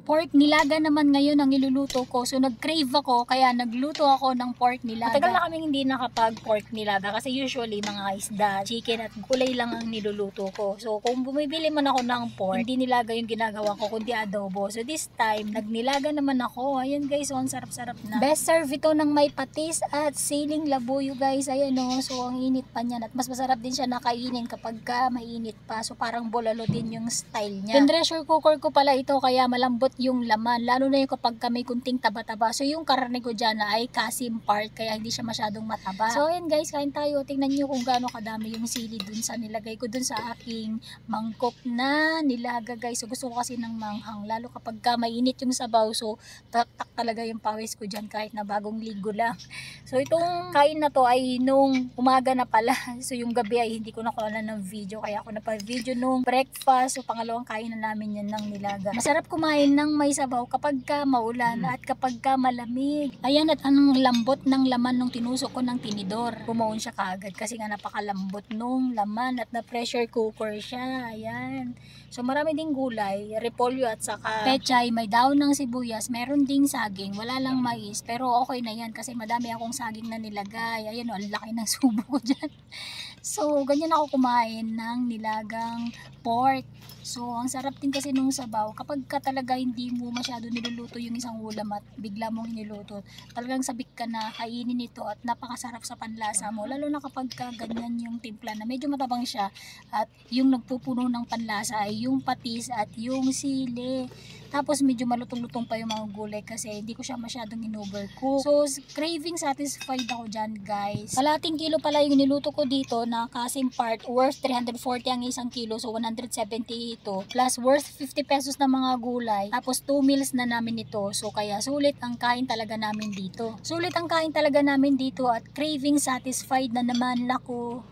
Pork nilaga naman ngayon ang iluluto ko. So nag-crave ako kaya nagluto ako ng pork nilaga. Matagal na kaming hindi nakapag-pork nilaga kasi usually mga isda, chicken at gulay lang ang niluluto ko. So kung bumibili man ako ng pork, hindi nilaga yung ginagawa ko kundi adobo. So this time, nagnilaga naman ako. Ayan guys, so ang sarap-sarap na. Best serve ito ng may patis at siling labuyo guys. Ayan o, so ang init pa niyan. At mas masarap din siya nakainin kapag mainit pa. So parang bolalo din yung style niya. Pressure cooker ko pala ito kaya malambot yung laman, lalo na yung kapag may kunting taba-taba. So yung karne ko dyan ay kasim part, kaya hindi siya masyadong mataba. So ayan guys, kain tayo. Tingnan nyo kung gaano kadami yung sili dun sa nilagay ko dun sa aking mangkok na nilaga guys. So gusto ko kasi ng manghang, lalo kapag mainit yung sabaw. So tak-tak talaga yung pawis ko dyan kahit na bagong ligo lang. So itong kain na to ay nung umaga na pala. So yung gabi ay hindi ko nakuha ng video, kaya ako napa-video nung breakfast. So pangalawang kain na namin yan ng nilaga. Masarap kumain ng may sabaw kapag maulan at kapag malamig. Ayan, at anong lambot ng laman nung tinusok ko ng tinidor. Bumaon siya kaagad kasi nga napakalambot nung laman at na pressure cooker siya. Ayan. So marami ding gulay, repolyo at saka pechay, may daon ng sibuyas, meron ding saging, wala lang mais, pero okay na yan kasi madami akong saging na nilagay. Ayan o, ang laki ng subo ko dyan. So ganyan ako kumain ng nilagang pork. So ang sarap din kasi nung sabaw kapag talaga hindi mo masyado niluluto yung isang ulam at bigla mong niluto, talagang sabik ka na kainin ito at napakasarap sa panlasa mo, lalo na kapag ganyan yung timpla na medyo matabang siya at yung nagpupuno ng panlasa ay yung patis at yung sili. Tapos medyo malutong-lutong pa yung mga gulay kasi hindi ko siya masyadong in-overcook. So craving satisfied ako dyan guys. Kalating kilo pala yung niluto ko dito na kasim part, worth 340 ang isang kilo, so 170 ito. Plus worth 50 pesos na mga gulay. Tapos 2 meals na namin ito. So kaya sulit ang kain talaga namin dito. Sulit ang kain talaga namin dito at craving satisfied na naman ako.